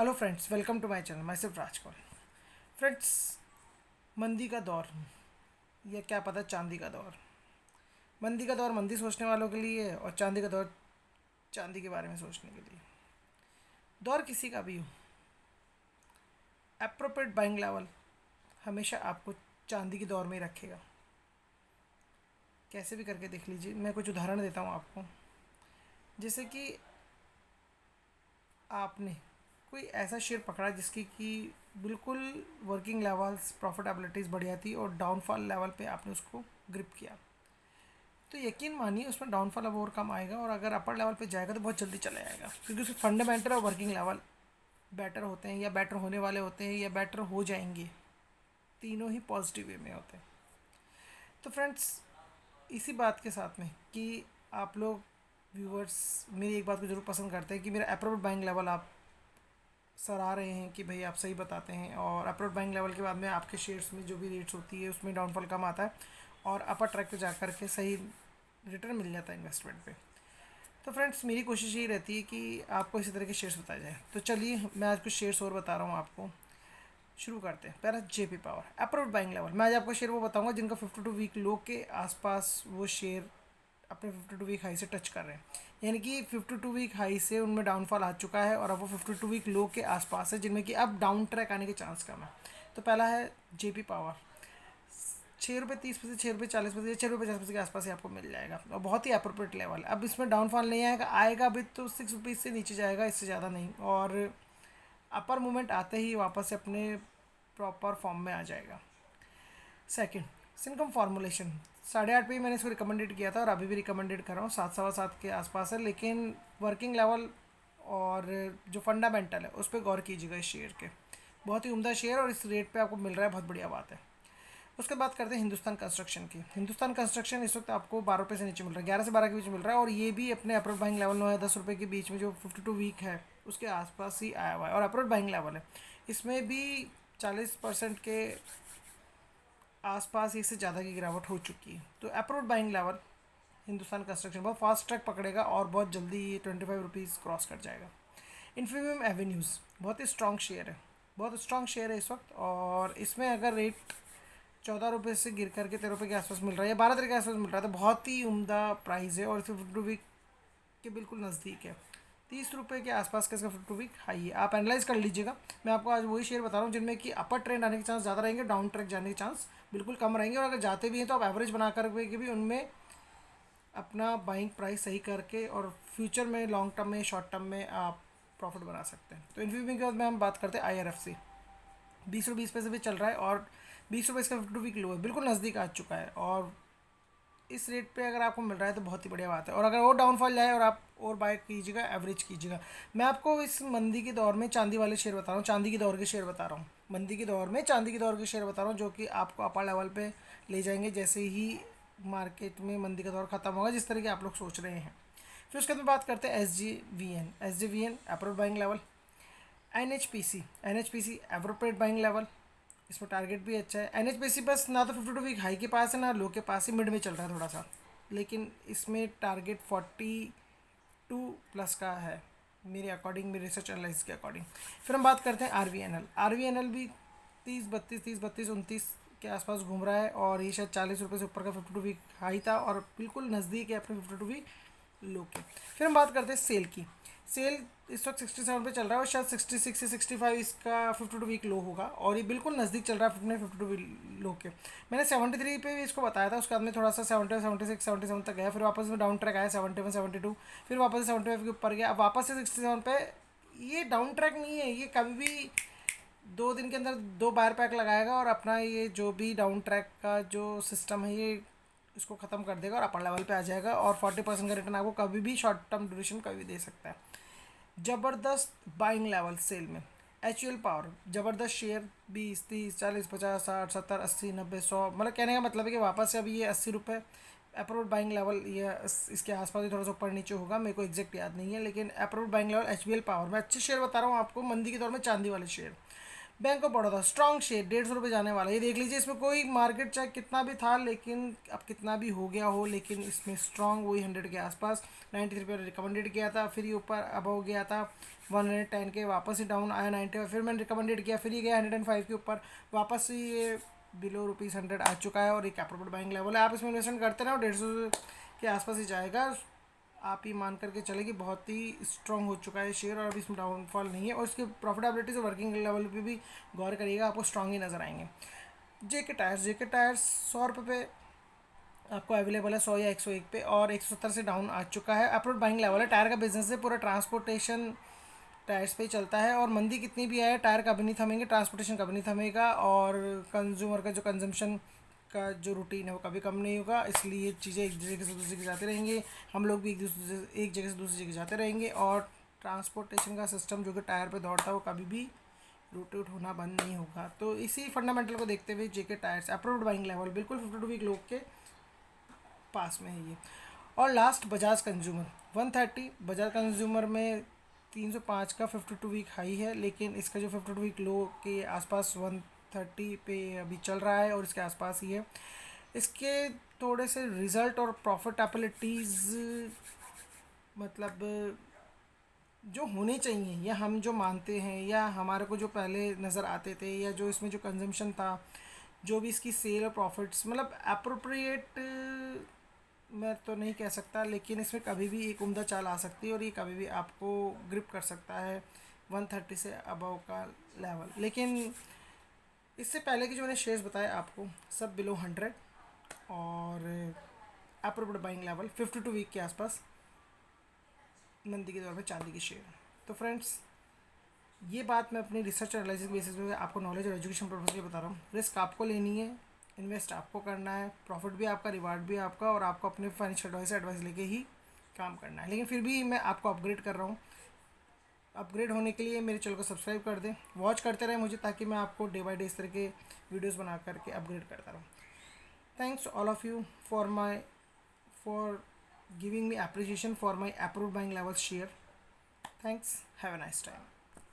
Hello friends, welcome to my channel. माई सिर्फ Rajkaur. Friends, मंदी का दौर, या क्या पता चांदी का दौर। मंदी का दौर मंदी सोचने वालों के लिए है और चांदी का दौर चांदी के बारे में सोचने के लिए। दौर किसी का भी हो, अप्रोप्रिएट बाइंग लेवल हमेशा आपको चांदी के दौर में ही रखेगा। कैसे भी करके देख लीजिए। मैं कुछ उदाहरण देता हूँ आपको। जैसे कि आपने कोई ऐसा शेयर पकड़ा जिसकी कि बिल्कुल वर्किंग लेवल्स प्रॉफिटेबिलिटीज़ बढ़िया थी और डाउनफॉल लेवल पे आपने उसको ग्रिप किया, तो यकीन मानिए उसमें डाउनफॉल अब और कम आएगा और अगर अपर लेवल पे जाएगा तो बहुत जल्दी चला जाएगा, क्योंकि उसके फंडामेंटल और वर्किंग लेवल बेटर होते हैं या बेटर होने वाले होते हैं या बेटर हो जाएंगे। तीनों ही पॉजिटिव वे में होते हैं। तो फ्रेंड्स, इसी बात के साथ में कि आप लोग व्यूअर्स मेरी एक बात को ज़रूर पसंद करते हैं कि मेरा अप्रोप्रिएट बाइंग लेवल आप सराह रहे हैं कि भाई आप सही बताते हैं, और अप्रोप्रिएट बाइंग लेवल के बाद में आपके शेयर्स में जो भी रेट्स होती है उसमें डाउनफॉल कम आता है और अपर ट्रैक पे जा कर के सही रिटर्न मिल जाता है इन्वेस्टमेंट पे। तो फ्रेंड्स, मेरी कोशिश यही रहती है कि आपको इसी तरह के शेयर्स बताए जाए। तो चलिए मैं आज कुछ शेयर्स और बता रहा हूँ आपको। शुरू करते हैं। पहला JP power appropriate buying level. मैं आज आपको शेयर वो बताऊंगा जिनका 52 वीक लो के आसपास वो शेयर अपने 52 वीक हाई से टच कर रहे हैं, यानी कि 52 वीक हाई से उनमें डाउनफॉल आ चुका है और अब वो 52 वीक लो के आसपास है, जिनमें कि अब डाउन ट्रैक आने के चांस कम है। तो पहला है जेपी पावर। 6 रुपये 30 पैसे, 6 रुपये 40 पैसे, 6 रुपये 50 पैसे के आसपास ही आपको मिल जाएगा और बहुत ही अप्रोप्रिएट लेवल। अब इसमें डाउनफॉल नहीं आएगा, आएगा भी तो 6 रुपीज़ से नीचे जाएगा, इससे ज़्यादा नहीं। और अपर मूवमेंट आते ही वापस से अपने प्रॉपर फॉर्म में आ जाएगा। Second, सिनकम formulation. 8.5 पे ही मैंने इसको रिकमेंडेड किया था और अभी भी रिकमेंडेड कर रहा हूँ। 7 सवा 7 के आसपास है, लेकिन वर्किंग लेवल और जो फंडामेंटल है उस पर गौर कीजिएगा इस शेयर के। बहुत ही उम्दा शेयर और इस रेट पे आपको मिल रहा है, बहुत बढ़िया बात है। उसके बाद करते हैं हिंदुस्तान कंस्ट्रक्शन की। हिंदुस्तान कंस्ट्रक्शन इस वक्त आपको 12 रुपये से नीचे मिल रहा है, 11 से 12 के बीच मिल रहा है, और ये भी अपने अप्रोड बाइंग लेवल में है 10 रुपये के बीच में, जो 52 वीक है उसके आसपास ही आया हुआ है और अप्रोड बाइंग लेवल है। इसमें भी 40% के आसपास इससे ज़्यादा की गिरावट हो चुकी है। तो अप्रोड बाइंग लेवल हिंदुस्तान कंस्ट्रक्शन बहुत फास्ट ट्रैक पकड़ेगा और बहुत जल्दी ये 25 रुपीज़ क्रॉस कर जाएगा। इन्फीबियम एवेन्यूज़ बहुत ही स्ट्रॉन्ग शेयर है, बहुत स्ट्रॉन्ग शेयर है इस वक्त, और इसमें अगर रेट 14 रुपये से गिर करके 13 रुपये के आसपास मिल रहा है या 12 रुपये के आसपास मिल रहा है, तो बहुत ही उम्दा प्राइस है और इसे 52 वीक के बिल्कुल नज़दीक है। 30 रुपये के आसपास का इसका 52 वीक हाई है। आप एनालाइज कर लीजिएगा। मैं आपको आज वही शेयर बता रहा हूँ जिनमें कि अपर ट्रेंड आने के चांस ज़्यादा रहेंगे, डाउन ट्रैक जाने के चांस बिल्कुल कम रहेंगे, और अगर जाते भी हैं तो आप एवरेज बना कर के भी उनमें अपना बाइंग प्राइस सही करके और फ्यूचर में लॉन्ग टर्म में शॉर्ट टर्म में आप प्रॉफिट बना सकते हैं। तो इन्फीबियम के बाद में हम बात करते हैं IRFC। 20 रुपये 20 पैसे भी चल रहा है और 20 रुपये इसका 52 वीक लो है, बिल्कुल नज़दीक आ चुका है, और इस रेट पे अगर आपको मिल रहा है तो बहुत ही बढ़िया बात है। और अगर और डाउनफॉल जाए और आप और बाय कीजिएगा, एवरेज कीजिएगा। मैं आपको इस मंदी के दौर में चांदी वाले शेयर बता रहा हूँ, चांदी के दौर के शेयर बता रहा हूँ। मंदी के दौर में चांदी के दौर के शेयर बता रहा हूँ जो कि आपको अपर लेवल पे ले जाएंगे जैसे ही मार्केट में मंदी का दौर ख़त्म होगा, जिस तरह के आप लोग सोच रहे हैं। फिर उसके बाद बात करते हैं SJVN अप्रोड buying level. NHPC appropriate buying level. इसमें टारगेट भी अच्छा है। NHPC बस ना तो 52 वीक हाई के पास है ना लो के पास ही, मिड में चल रहा है थोड़ा सा, लेकिन इसमें टारगेट 42 प्लस का है मेरे अकॉर्डिंग, मेरे रिसर्च एनालिसिस के अकॉर्डिंग। फिर हम बात करते हैं RVNL भी 30 32 30 32 29 के आसपास घूम रहा है और ये शायद 40 रुपये से ऊपर का 52 वीक हाई था और बिल्कुल नज़दीक है अपने 52 वीक लो के। फिर हम बात करते हैं सेल की। सेल इस वक्त 67 पे चल रहा है और शायद 66 से 65 इसका 52 वीक लो होगा, और ये बिल्कुल नज़दीक चल रहा है अपने 52 वीक लो के। मैंने 73 पे भी इसको बताया था, उसके बाद में थोड़ा सा 70 76 77 तक गया, फिर वापस में डाउन ट्रैक आया 71 72, फिर वापस से 75 के ऊपर गया, अब वापस से 67 पे। ये डाउन ट्रैक नहीं है, ये कभी भी 2 दिन के अंदर 2 बार पैक लगाएगा और अपना ये जो भी डाउन ट्रैक का जो सिस्टम है ये इसको ख़त्म कर देगा और अपर लेवल पे आ जाएगा, और 40% का रिटर्न आपको कभी भी शॉर्ट टर्म ड्यूरेशन कभी दे सकता है। ज़बरदस्त बाइंग लेवल सेल में HUL पावर, ज़बरदस्त शेयर 20 30 40 50 60 70 80 90 100, मतलब कहने का मतलब है कि वापस से अभी ये 80 रुपये अप्रूव्ड बाइंग लेवल, ये इसके आसपास ही थोड़ा सा ऊपर नीचे होगा, मेरे को एग्जैक्ट याद नहीं है, लेकिन approved buying level HBL power में अच्छे शेयर बता रहा हूँ आपको मंदी के दौर में, चांदी वाले share. Bank of Baroda strong share, 150 रुपये जाने वाला। ये देख लीजिए, इसमें कोई मार्केट चाहे कितना भी था, लेकिन अब कितना भी हो गया हो, लेकिन इसमें स्ट्रॉन्ग वही 100 के आसपास। 93 पे रिकमेंडेड किया था, फिर ये ऊपर अबव गया था 110 के, वापस ही डाउन आया 90, फिर मैंने रिकमेंडेड किया, फिर ये गया 105 के ऊपर, वापस ही ये बिलो ₹100 आ चुका है और एक अप्रोप्रिएट बाइंग लेवल है। आप इसमें इन्वेस्टमेंट करते रहो, 150 के आसपास ही जाएगा। आप ही मान करके चले कि बहुत ही स्ट्रॉन्ग हो चुका है शेयर और अभी इसमें डाउनफॉल नहीं है। और इसकी प्रॉफिटेबिलिटी से वर्किंग लेवल पे भी गौर करिएगा, आपको स्ट्रॉन्ग ही नज़र आएंगे। जेके टायर्स 100 रुपये पे आपको अवेलेबल है, 100 या 101 पे, और 170 से डाउन आ चुका है। अप्रोड बाइंग लेवल है। टायर का बिजनेस है पूरा, ट्रांसपोर्टेशन टायर्स पे ही चलता है, और मंदी कितनी भी आए टायर कभी नहीं थमेंगे, ट्रांसपोर्टेशन कभी नहीं थमेगा, और कंज्यूमर का जो कंजम्पशन का जो रूटीन है वो कभी कम नहीं होगा। इसलिए चीज़ें एक जगह से दूसरी जगह जाते रहेंगे, हम लोग भी एक जगह से दूसरी जगह जाते रहेंगे, और ट्रांसपोर्टेशन का सिस्टम जो कि टायर पे दौड़ता है वो कभी भी रोटेट होना बंद नहीं होगा। तो इसी फंडामेंटल को देखते हुए जेके टायर्स अप्रूव्ड बाइंग लेवल बिल्कुल 52 वीक लोग के पास में है ये। और last Bajaj consumer 130, Bajaj consumer में 305 का 52 वीक हाई है, लेकिन इसका जो 52 वीक लो के आसपास 130 पे अभी चल रहा है और इसके आसपास ही है। इसके थोड़े से रिज़ल्ट और प्रॉफिटेबिलिटीज़ मतलब जो होने चाहिए, या हम जो मानते हैं, या हमारे को जो पहले नज़र आते थे, या जो इसमें जो कंजम्पशन था, जो भी इसकी सेल और प्रॉफिट्स, मतलब अप्रोप्रिएट मैं तो नहीं कह सकता, लेकिन इसमें कभी भी एक उम्दा चाल आ सकती है और ये कभी भी आपको ग्रिप कर सकता है 130 से अबव का लेवल। लेकिन इससे पहले के जो मैंने शेयर्स बताए आपको सब बिलो 100 और अप्रोप्रिएट बाइंग लेवल 52 वीक के आसपास मंदी के दौर में चांदी की शेयर। तो फ्रेंड्स, ये बात मैं अपनी रिसर्च और एनालिसिस बेसिस पे आपको नॉलेज और एजुकेशन पर्पज़ के बता रहा हूँ। रिस्क आपको लेनी है, इन्वेस्ट आपको करना है, प्रॉफिट भी आपका, रिवार्ड भी आपका, और आपको अपने फाइनेंशियल एडवाइस लेके ही काम करना है। लेकिन फिर भी मैं आपको अपग्रेड कर रहा हूँ। अपग्रेड होने के लिए मेरे चैनल को सब्सक्राइब कर दें, वॉच करते रहें मुझे, ताकि मैं आपको डे बाय डे इस तरह के वीडियोज़ बना करके अपग्रेड करता रहूँ। Thanks all of you for giving me appreciation for my approved buying levels share. Thanks. Have a nice time.